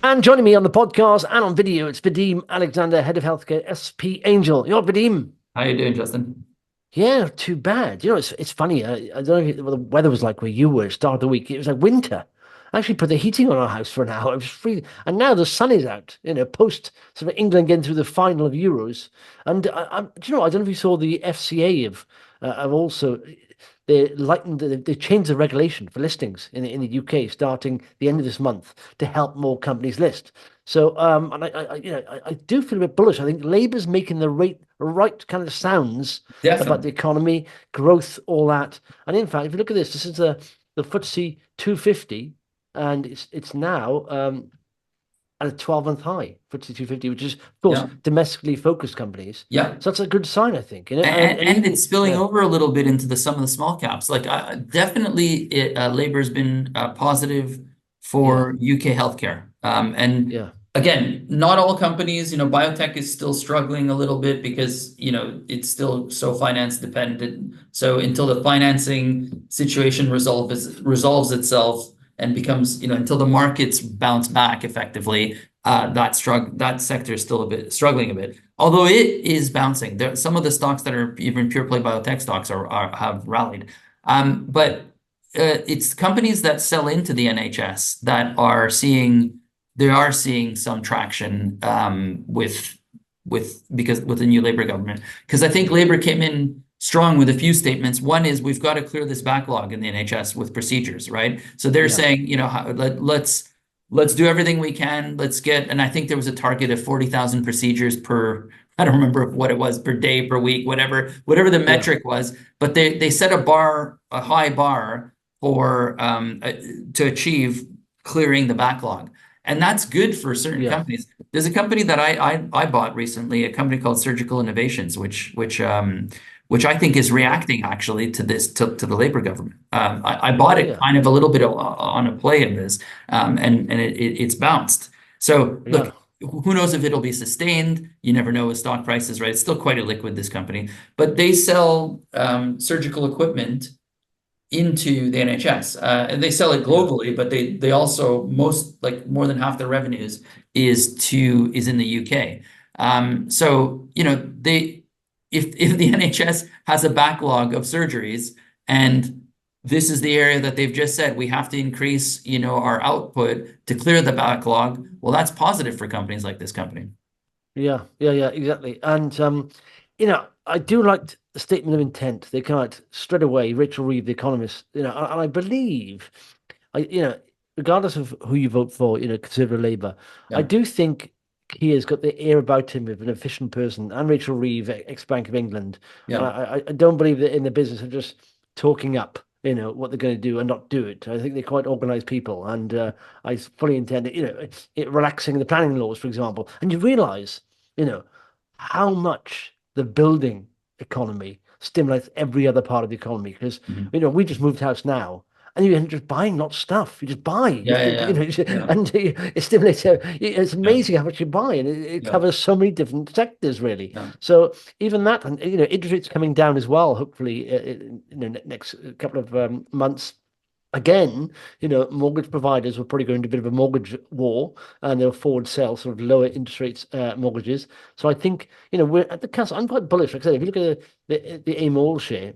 And joining me on the podcast and on video, it's Vadim Alexandre, Head of Healthcare, SP Angel. You're Vadim. How you doing, Justin? Yeah, not too bad. It's funny. I don't know what the weather was like where you were at the start of the week. It was like winter. I actually put the heating on our house for an hour. It was freezing. And now the sun is out, post sort of England getting through the final of Euros. And I don't know if you saw the FCA have also they changed the regulation for listings in the UK starting the end of this month to help more companies list. So and I do feel a bit bullish. I think Labour's making the right kind of sounds about Definitely. the economy, growth, all that. And in fact, if you look at this is the FTSE 250, and it's now at a 12-month high, FTSE 250, which is, of course, Yeah. domestically focused companies. Yeah. So that's a good sign, I think. And Even, it's spilling yeah, over a little bit into some of the small caps. Like definitely, Labor's been positive yeah, for UK healthcare. And yeah, again, not all companies. Biotech is still struggling a little bit because it's still so finance dependent. So until the financing situation resolves itself and becomes, until the markets bounce back effectively, that sector is still struggling a bit. Although it is bouncing. Some of the stocks that are even pure play biotech stocks have rallied. But it's companies that sell into the NHS that are seeing some traction with the new Labour government. Because I think Labour came in strong with a few statements. One is we've got to clear this backlog in the NHS with procedures, right? So they're yeah, saying, let's do everything we can. And I think there was a target of 40,000 procedures per, I don't remember what it was, per day, per week, whatever the yeah, metric was. But they set a high bar for to achieve clearing the backlog. And that's good for certain yeah, companies. There's a company that I bought recently, a company called Surgical Innovations, which I think is yeah. reacting actually to the Labour government. I bought Oh, it yeah, kind of a little bit on a play in this, and it's bounced. So look, yeah, who knows if it'll be sustained? You never know with stock prices, right? It's still quite illiquid, this company, but they sell surgical equipment into the NHS, and they sell it yeah, globally, but they also more than half their revenues is in the UK. So they if the NHS has a backlog of surgeries, and this is the area that they've just said we have to increase our output to clear the backlog, well, that's positive for companies like this company. yeah, exactly. And I do like the statement of intent. They come out straight away. Rachel Reeve, the economist, and I believe, regardless of who you vote for, Conservative Labour, I Yeah. do think he has got the air about him of an efficient person. And Rachel Reeve, ex-Bank of England, and Yeah. I don't believe that in the business of just talking up, what they're going to do and not do it. I think they're quite organized people, and I fully intend it. Relaxing the planning laws, for example, and you realize, how much the building economy stimulates every other part of the economy. Because, Mhm. we just moved house now, and you're just buying lots of stuff. You just buy, Yeah. Yeah. Yeah. and it stimulates. It's Yeah. amazing how much you buy, and it Yeah. covers so many different sectors, really. Yeah. So even that, and interest rates coming down as well. Hopefully, next couple of months. Again, mortgage providers will probably go into a bit of a mortgage war, and they'll forward sell sort of lower interest rates mortgages. So I think, we're at the castle. I'm quite bullish. Like I said, if you look at the AIM all share,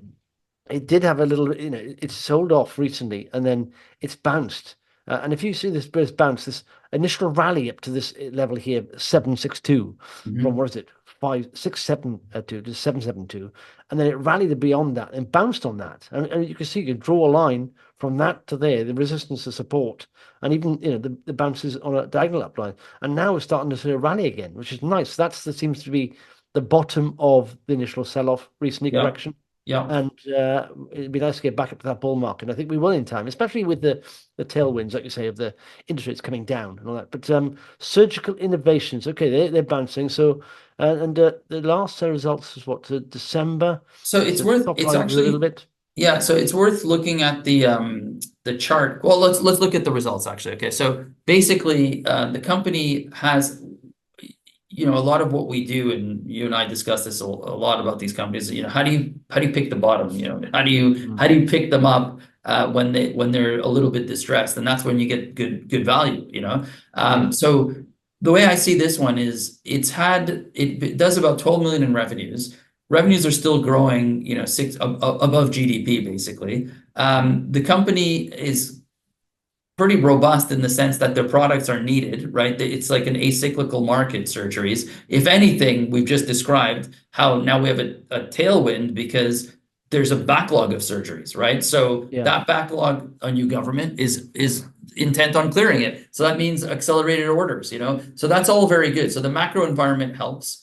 it did have a little, it's sold off recently and then it's bounced. And if you see this burst bounce, this initial rally up to this level here, 762, from Mhm. what is it, 5672 to 772, and then it rallied beyond that and bounced on that. And you can see, you can draw a line from that to there, the resistance to support, and even the bounces on a diagonal upline. And now we're starting to sort of rally again, which is nice. That seems to be the bottom of the initial sell-off, recently Yeah. correction. Yeah. And it'd be nice to get back up to that bull market. And I think we will in time, especially with the tailwinds, like you say, of the interest rates coming down and all that. But surgical innovations, okay, they're bouncing. So the last set of results is what, to December. So So top it's line grew a little actually, bit. yeah, so it's worth looking at the chart. Well, let's look at the results actually. Okay. So basically, the company has, a lot of what we do, and you and I discuss this a lot about these companies. How do you pick the bottom? How do you Mm. how do you pick them up when they're a little bit distressed, and that's when you get good value, you know. Yeah. So the way I see this one is it does about 12 million in revenues. Revenues are still growing, you know, above GDP basically. The company is pretty robust in the sense that their products are needed, right? It's like an acyclical market, surgeries. If anything, we've just described how now we have a tailwind because there's a backlog of surgeries, right? So Yeah. that backlog, a new government is intent on clearing it. So that means accelerated orders, you know? So that's all very good. So the macro environment helps.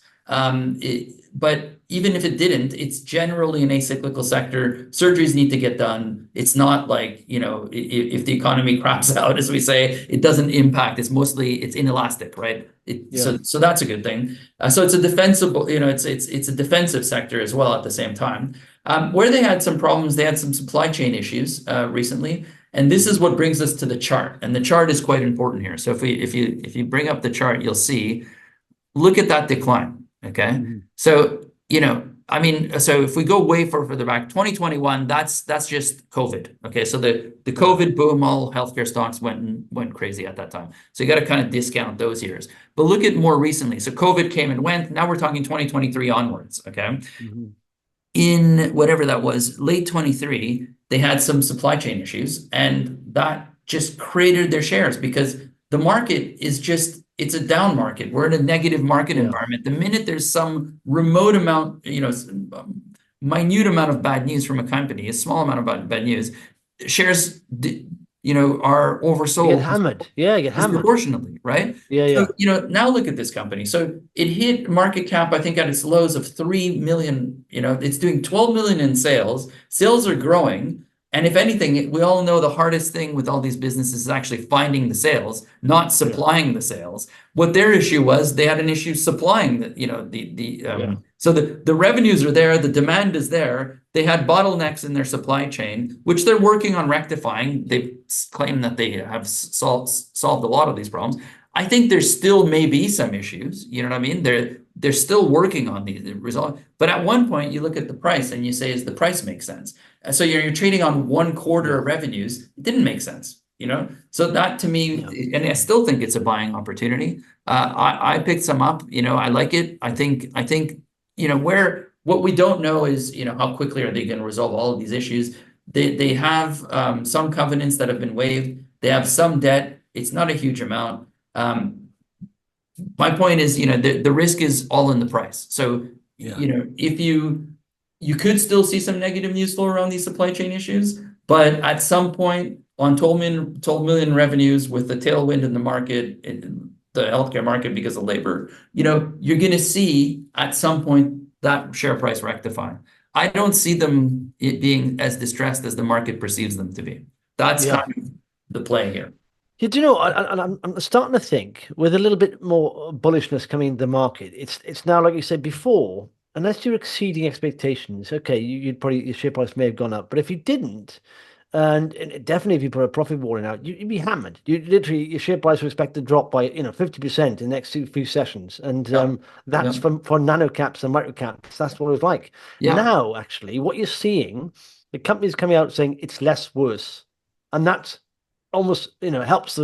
But even if it didn't, it's generally an acyclical sector. Surgeries need to get done. It's not like, you know, if the economy craps out, as we say, it doesn't impact. It's inelastic, right? Yeah. So that's a good thing. So it's a defensible, you know, it's a defensive sector as well at the same time. Where they had some problems, they had some supply chain issues recently. And this is what brings us to the chart. And the chart is quite important here. So if you bring up the chart, you'll see, look at that decline. Okay. Mhm. So, you know, I mean, so if we go way further back, 2021, that's just COVID. Okay. So the COVID boom, all healthcare stocks went crazy at that time. So you got to kind of discount those years. But look at more recently. So COVID came and went. Now we're talking 2023 onwards. Okay. Mhm. In whatever that was, late 23, they had some supply chain issues, and that just cratered their shares because the market is just, it's a down market. We're in a negative market Yeah. environment. The minute there's some remote amount, you know, minute amount of bad news from a company, a small amount of bad news, shares, you know, are You get oversold hammered. Yeah, you get hammered. disproportionately, right? Yeah, So, yeah. you know, now look at this company. So it hit market cap, I think, at its lows of 3 million. You know, it's doing 12 million in sales. Sales are growing. And if anything, we all know the hardest thing with all these businesses is actually finding the sales, not Yeah. supplying the sales. What their issue was, they had an issue supplying the, you know, Yeah. so the revenues are there, the demand is there. They had bottlenecks in their supply chain, which they're working on rectifying. They claim that they have solved a lot of these problems. I think there still may be some issues. You know what I mean? They're still working on these results. But at one point, you look at the price and you say, "Does the price make sense?" And so you're trading on 1/4 Yeah. of revenues. It didn't make sense, you know. So that to Yeah. me, and I still think it's a buying opportunity. I picked some up. You know, I like it. I think you know what we don't know is, you know, how quickly are they going to resolve all of these issues. They have some covenants that have been waived. They have some debt. It's not a huge amount. My point is, you know, the risk is all in the price. So, Yeah. you know, if you could still see some negative news flow around these supply chain issues, but at some point on 12 million revenues with the tailwind in the market, in the healthcare market because of labor, you know, you're going to see at some point that share price rectify. I don't see them it being as distressed as the market perceives them to be. That's Yeah. kind of the play here. Yeah, do you know, I'm starting to think with a little bit more bullishness coming into the market. It's now like you said before, unless you're exceeding expectations, okay, you'd probably your share price may have gone up. But if you didn't, and definitely if you put a profit warning out, you'd be hammered. You literally your share price would expect to drop by 50% in the next few sessions, and Yeah. that's Yeah. for nano caps and micro caps. That's what it was like. Yeah. Now, actually, what you're seeing, the companies coming out saying it's less worse, and that's almost helps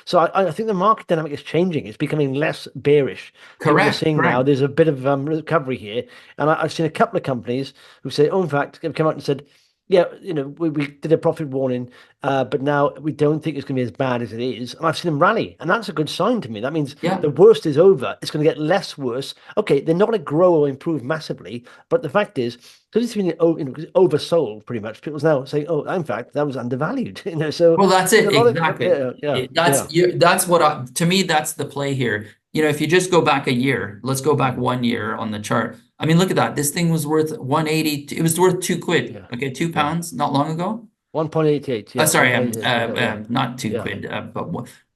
so I think the market dynamic is changing. It's becoming less bearish. People are Correct. seeing now Correct. there's a bit of recovery here, and I've seen a couple of companies who say, oh, in fact, have come out and said, yeah, we did a profit warning, but now we don't think it's going to be as bad as it is. And I've seen them rally, and that's a good sign to me. That means Yeah. the worst is over. It's going to get less worse. Okay, they're not going to grow or improve massively, but the fact is, because it's been oversold pretty much, people's now saying, oh, in fact, that was undervalued. So Well, that's there's it. a lot of Exactly. yeah, That's what to me, that's the play here. You know, if you just go back a year, let's go back 1 year on the chart. I mean, look at that. This thing was worth 180. It was worth 2 quid. yeah, Okay, two yeah. pounds not long ago. 1.88, yeah, Sorry, 1.88, yeah, not two yeah, quid, but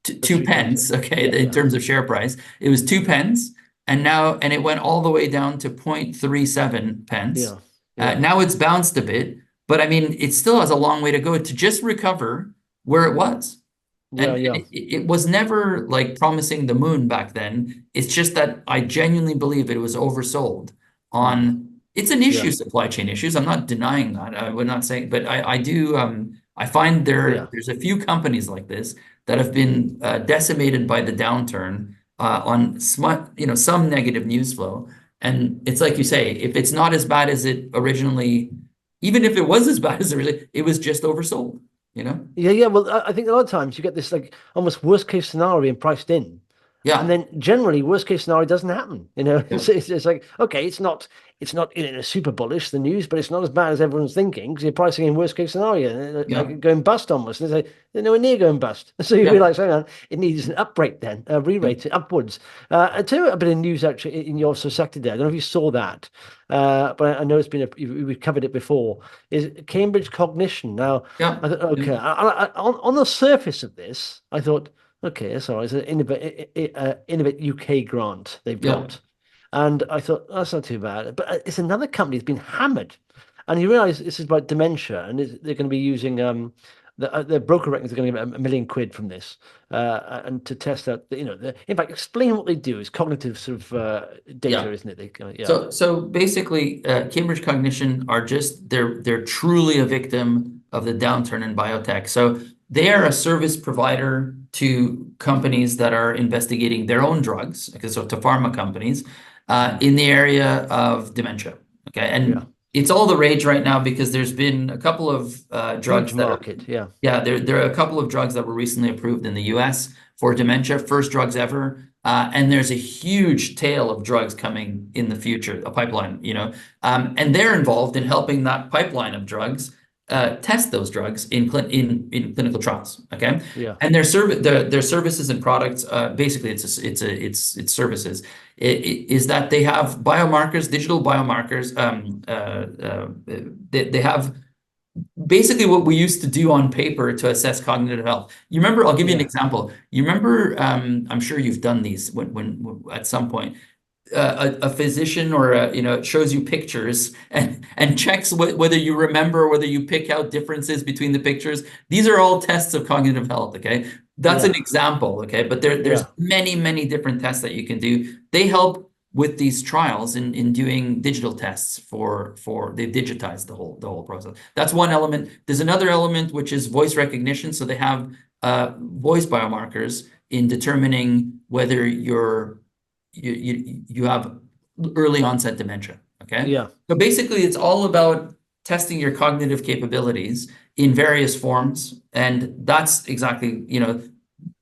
the two 3 pence, pence. Okay, yeah, in yeah, terms of share price, it was 2 pence, and it went all the way down to 0.37 pence. yeah, yeah, Now it's bounced a bit, but I mean, it still has a long way to go to just recover where it was. yeah, And yeah, it was never like promising the moon back then. It's just that I genuinely believe it was oversold mm, on, it's an yeah, issue, supply chain issues. I'm not denying that. We're not saying, but I do. I find Yeah. there's a few companies like this that have been decimated by the downturn on some negative news flow. And it's like you say, if it's not as bad as it originally, even if it was as bad as originally, it was just oversold, you know? Yeah, yeah. Well, I think a lot of times you get this like almost worst case scenario being priced in. And Yeah, then generally worst case scenario doesn't happen. yeah, It's like, okay, it's not super bullish, the news, but it's not as bad as everyone's thinking because you're pricing in worst case scenario, yeah, like going bust almost. And it's like they're nowhere near going bust. So you yeah, realize, hang on, it needs an uprate then, a yeah, re-rate upwards. I tell you a bit of news actually in your sort of sector there. I don't know if you saw that, but I know it's been we've covered it before. Is Cambridge Cognition. Now, yeah, I thought, yeah, okay, on the surface of this, I thought, okay, that's all right. It's an Innovate UK grant they've yeah. got. And I thought, that's not too bad. But it's another company that's been hammered. And you realize this is about dementia, and they're going to be using the broker reckons they're going to get £1 million from this, and to test out, in fact, explain what they do is cognitive sort of Yeah. data, isn't it? Yeah, So basically, Cambridge Cognition are just they're truly a victim of the downturn in biotech. So they are a service provider to companies that are investigating their own drugs, because so to pharma companies, in the area of dementia. Okay, yeah, and it's all the rage right now because there's been a couple of huge drugs that are market. Yeah, yeah, there are a couple of drugs that were recently approved in the US for dementia, first drugs ever. And there's a huge tail of drugs coming in the future, a pipeline, and they're involved in helping that pipeline of drugs test those drugs in clinical trials. Okay, yeah, and their services and products, basically, it's services. Is that they have biomarkers, digital biomarkers. They have basically what we used to do on paper to assess cognitive health. You remember, I'll give you an yeah. example. You remember, I'm sure you've done these when at some point, a physician or it shows you pictures and checks whether you remember or whether you pick out differences between the pictures. These are all tests of cognitive health, okay? That's an Yeah, example, okay? But there's yeah, many, many different tests that you can do. They help with these trials in doing digital tests for they've digitized the whole process. That's one element. There's another element which is voice recognition. So they have voice biomarkers in determining whether you have early onset dementia. Okay. yeah, So basically it's all about testing your cognitive capabilities in various forms. And that's exactly,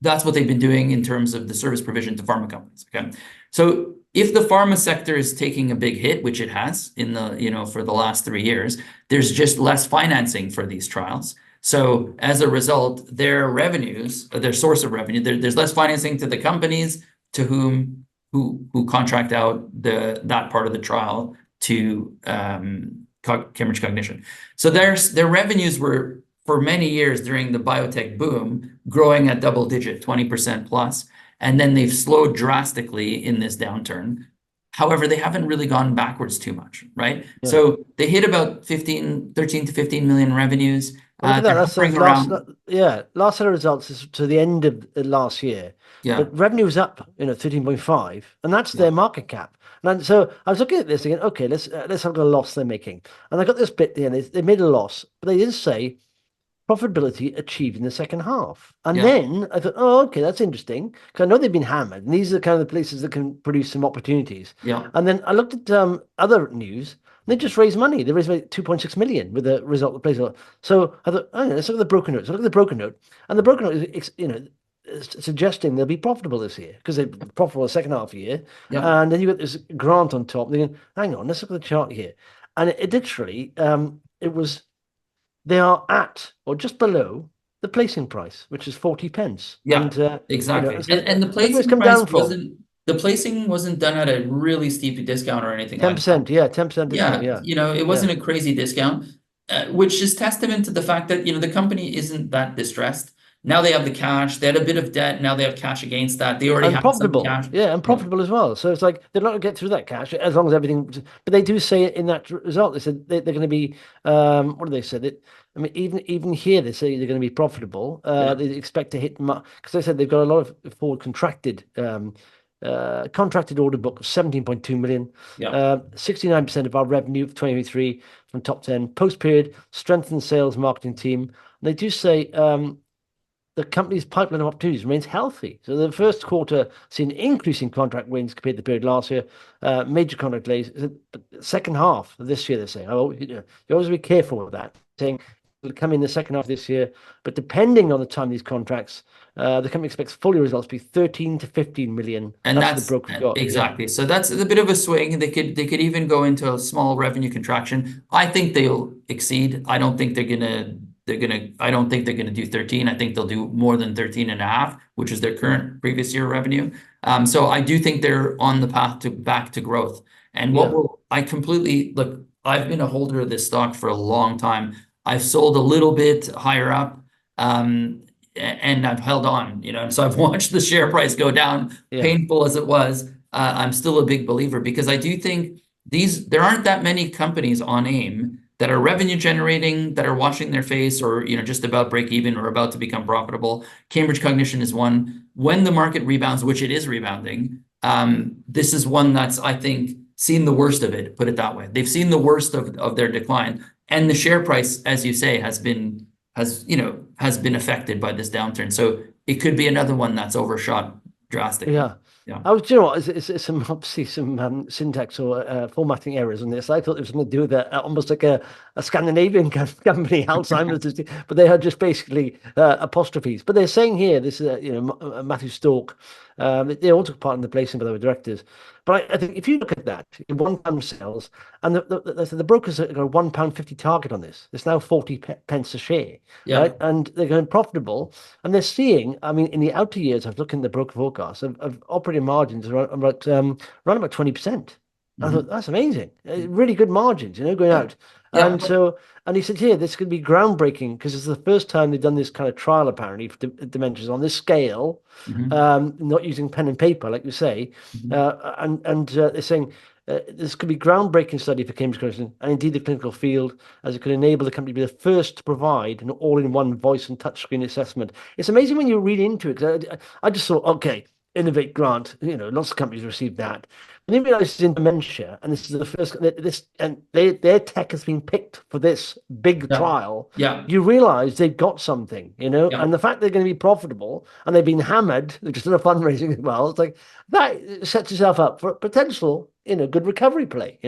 that's what they've been doing in terms of the service provision to pharma companies. Okay. So if the pharma sector is taking a big hit, which it has for the last 3 years, there's just less financing for these trials. So as a result, their revenues, their source of revenue, there's less financing to the companies to who contract out that part of the trial to Cambridge Cognition. So their revenues were for many years during the biotech boom growing at double digit, 20% plus. And then they've slowed drastically in this downturn. However, they haven't really gone backwards too much, right? yeah. So they hit about 13 to 15 million revenues. Well, look at that. They're That's the hovering last, around, yeah, last set of results is to the end of last year. yeah, But revenue was up, 13.5, and that's yeah, their market cap. And so I was looking at this again. Okay, let's have a loss they're making. And I got this bit there. They made a loss, but they didn't say profitability achieved in the second half. And yeah, then I thought, oh, okay, that's interesting because I know they've been hammered, and these are the kind of the places that can produce some opportunities. yeah, And then I looked at other news. They just raised money. They raised about 2.6 million with the result of the place. So I thought, oh, yeah, let's look at the broker note. So look at the broker note, and the broker note is, suggesting they'll be profitable this year because they're profitable the second half of the year. yeah, And then you got this grant on top. They're going, hang on, let's look at the chart here, and it literally, it was they are at or just below the placing price, which is 40 pence. yeah, And exactly. so And the that's where it's placing come price down from. wasn't done at a really steep discount or anything like that. 10%, yeah, 10% discount, Yeah, yeah. it Yeah. wasn't a crazy discount, which is testament to the fact that, the company isn't that distressed. Now they have the cash. They had a bit of debt. Now they have cash against that. They already And have some profitable. cash. Yeah, and Yeah, profitable as well. So it's like they're not going to get through that cash as long as everything. But they do say it in that result. They said they're going to be. What do they say? I mean, even here they say they're going to be profitable. yeah, They expect to hit because they said they've got a lot of forward contracted Contracted order book of 17.2 million. Yeah. 69% of our revenue for 2023 from top 10. Post-period, strengthened sales marketing team. And they do say the company's pipeline of opportunities remains healthy. So the first quarter seen an increase in contract wins compared to the period last year. Major contract delays. But second half of this year, they're saying, you always be careful with that. Saying it'll come in the second half of this year, but depending on the time of these contracts, the company expects full year results to be 13 to 15 million. And That's what the that's broker got. exactly. So that's a bit of a swing. They could even go into a small revenue contraction. I think they'll exceed. I don't think I don't think they're gonna do 13. I think they'll do more than 13 and a half, which is their current previous year revenue. So I do think they're on the path to back to growth. And I completely look, I've been a holder of this stock for a long time. I've sold a little bit higher up. And I've held on, and so I've watched the share price go down, painful as it was. I'm still a big believer because I do think there aren't that many companies on AIM that are revenue generating, that are washing their face or, just about break even or about to become profitable. Cambridge Cognition is one. When the market rebounds, which it is rebounding, this is one that's, I think, seen the worst of it, put it that way. They've seen the worst of their decline. And the share price, as you say, has been affected by this downturn. So it could be another one that's overshot drastically. Yeah. I was, it's some obviously some syntax or formatting errors on this. I thought it was something to do with almost like a Scandinavian company, Alzheimer's disease, but they are just basically apostrophes. But they're saying here, this is Matthew Stork. They all took part in the placing by the directors. But I think if you look at that, £1 sales, and the brokers have got a £1.50 target on this. It's now 40 pence a share, right? And they're going profitable, and they're seeing. I mean, in the outer years, I've looked in the broker forecast of operating margins around about 20%. I thought that's amazing, really good margins, going out. And so, and he said here, this could be groundbreaking because it's the first time they've done this kind of trial, apparently, for dementias on this scale, not using pen and paper, like you say. And they're saying this could be groundbreaking study for Cambridge Cognition and indeed the clinical field, as it could enable the company to be the first to provide an all-in-one voice and touchscreen assessment. It's amazing when you read into it. I just thought, okay, Innovate grant, lots of companies receive that. And they realize it's in dementia, and this is the first. Their tech has been picked for this big trial. You realize they've got something, and the fact they're going to be profitable and they've been hammered, they've just done a fundraising as well. It's like that sets yourself up for a potential, good recovery play.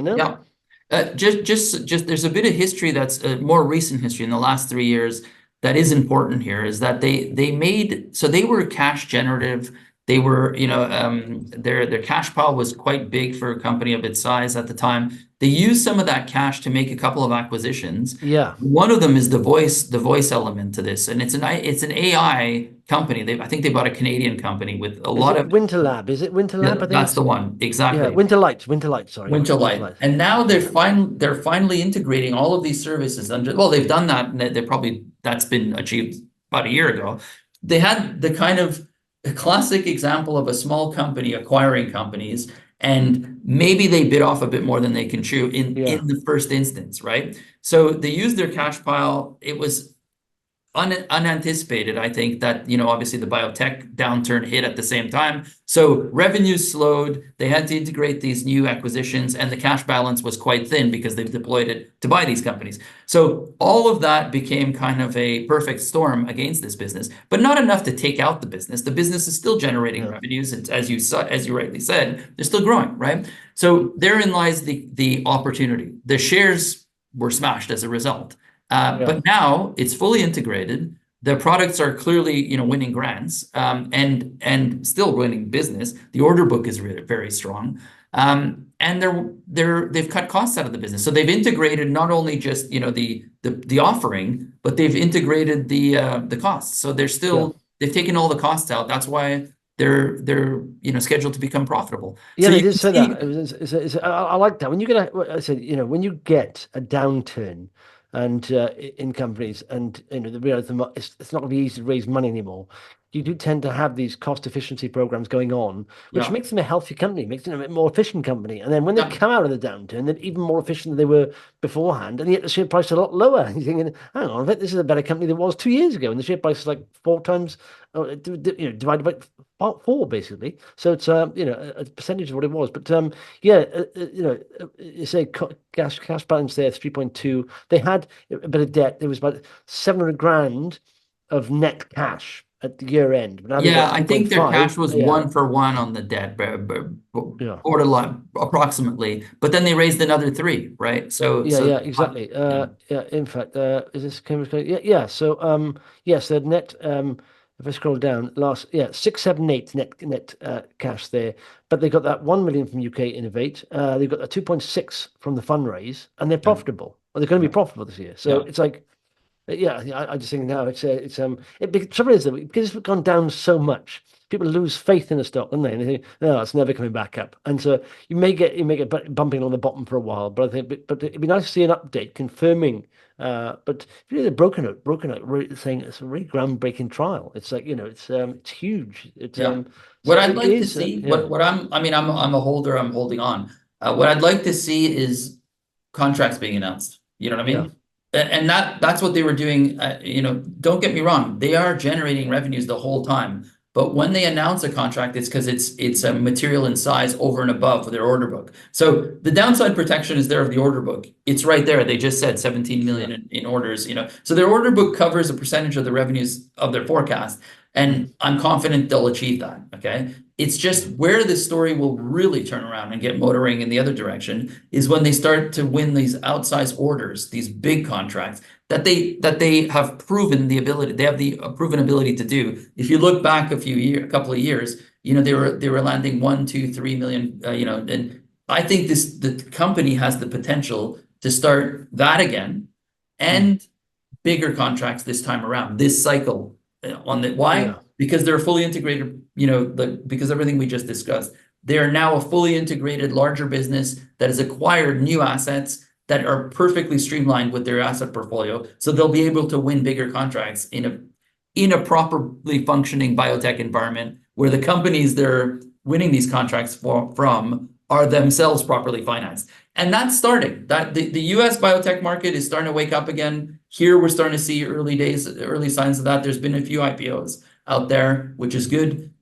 Just there's a bit of history that's more recent history in the last 3 years that is important here. Is that they were cash generative. They were, their cash pile was quite big for a company of its size at the time. They used some of that cash to make a couple of acquisitions. One of them is the voice element to this, and it's an AI company. I think they bought a Canadian company with a lot of Winterlab. Is it Winterlab? I think that's the one, exactly. Winterlight. Sorry, Winterlight. And now they're finally integrating all of these services under. Well, they've done that. And that's been achieved about a year ago. They had the kind of a classic example of a small company acquiring companies, and maybe they bit off a bit more than they can chew in the first instance, right? So they used their cash pile. It was unanticipated, I think, that, obviously the biotech downturn hit at the same time. So revenues slowed. They had to integrate these new acquisitions, and the cash balance was quite thin because they've deployed it to buy these companies. So all of that became kind of a perfect storm against this business, but not enough to take out the business. The business is still generating revenues, and as you rightly said, they're still growing, right? So therein lies the opportunity. The shares were smashed as a result. But now it's fully integrated. The products are clearly, winning grants, and still winning business. The order book is really very strong, and they've cut costs out of the business. So they've integrated not only just the offering, but they've integrated the costs. So they've taken all the costs out. That's why they're scheduled to become profitable. Yeah, they did say that. I like that. When you get when you get a downturn. And in companies, and they realize it's not going to be easy to raise money anymore. you do tend to have these cost efficiency programs going on, which Yeah. makes them a healthy company, makes them a more efficient company. And then when they Yeah. come out of the downturn, they're even more efficient than they were beforehand, and yet the share price is a lot lower. You're thinking, hang on, I bet this is a better company than it was 2 years ago, and the share price is like four times, divided by four basically. So it's a percentage of what it was. But you say cash balance there 3.2. They had a bit of debt. There was about 700 grand of net cash at the year end. But now they've Yeah, got I think their cash 3.5. was Yeah, 1-for-1 on the debt, yeah. borderline approximately. But then they raised another three, right? Yeah, exactly. Yeah, Yeah, in fact, is this Cambridge? Yeah. So, yes, the net. If I scroll down, 678 net cash there, but they got that 1 million from UK Innovate. They got a 2.6 from the fundraise, and they're yeah, profitable. Or they're going to be profitable this year. So yeah, it's like, I just think now the trouble is that because it's gone down so much, people lose faith in the stock, don't they? And they think, no, it's never coming back up. And so you may get bumping on the bottom for a while, but I think, but it'd be nice to see an update confirming. But if you know the broken out, saying it's a really groundbreaking trial. It's like it's huge. yeah. So What I'd it like to is, see, yeah, I'm a holder, I'm holding on. What I'd like to see is contracts being announced. You know what I yeah, mean? And that's what they were doing. Don't get me wrong, they are generating revenues the whole time. But when they announce a contract, it's because it's a material in size over and above their order book. So the downside protection is there of the order book. It's right there. They just said 17 yeah. million in orders, So their order book covers a percentage of the revenues of their forecast. Mm, And I'm confident they'll achieve that. Okay. It's just mm, where the story will really turn around and get motoring in the other direction is when they start to win these outsized orders, these big contracts that they have proven the ability. They have the proven ability to do. If you look back a couple of years, they were landing 1, 2, 3 million. And I think the company has the potential to start that again, mm, and bigger contracts this time around, this cycle. Why? yeah, Because they're fully integrated, because everything we just discussed. They are now a fully integrated, larger business that has acquired new assets that are perfectly streamlined with their asset portfolio. So they'll be able to win bigger contracts in a properly functioning biotech environment where the companies they're winning these contracts from are themselves properly financed. And that's starting. The US biotech market is starting to wake up again. Here we're starting to see early signs of that. There's been a few IPOs out there, which is good.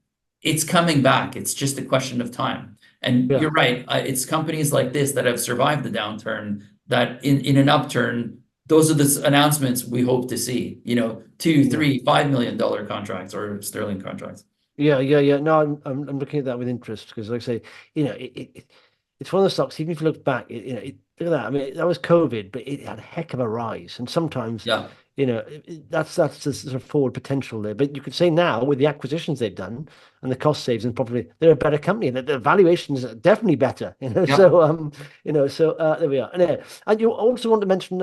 It's coming back. It's just a question of time. And yeah. you're right. It's companies like this that have survived the downturn that in an upturn, those are the announcements we hope to see, two, Yeah. $3, $5 million contracts or sterling contracts. Yeah. No, I'm looking at that with interest because, like I say, it's one of the stocks. Even if you look back, look at that. I mean, that was COVID, but it had a heck of a rise. And sometimes, Yeah. that's the sort of forward potential there. But you could say now with the acquisitions they've done and the cost saves, and probably they're a better company. The valuations are definitely better. Yeah. There we are. And you also want to mention,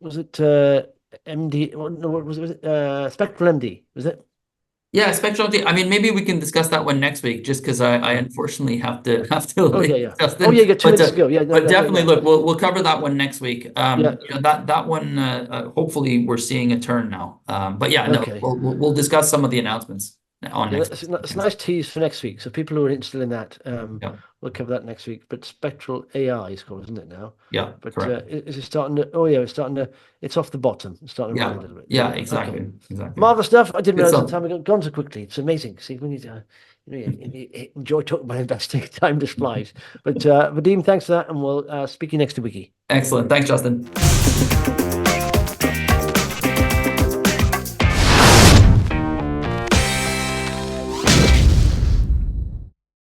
was it MD? No, what was it? Spectral MD, was it? Yeah, spectrality. I mean, maybe we can discuss that one next week, just because I Yeah. unfortunately have to Oh leave, yeah. Oh Justin. yeah, you got 2 minutes to go. Yeah, no, But no, no, definitely, yeah, look, we'll cover that one next week. yeah. That one. Hopefully, we're seeing a turn now. But yeah, no, Okay. we'll discuss some of the announcements on Yeah, next that's a week. nice tease for next week. So people who are interested in that, Yeah, we'll cover that next week. But Spectral AI is called, isn't it now? yeah, But correct. is it starting to? Oh yeah, it's starting to. It's off the bottom. It's starting to rally Yeah, a little bit. There yeah, we are. Okay, exactly, exactly. marvelous stuff. I didn't Good realize the stuff. time had gone so quickly. It's amazing. See, when you enjoy talking about investing, time just flies. But Vadim, thanks for that, and we'll speak to you next week. Excellent. Thanks, Justin.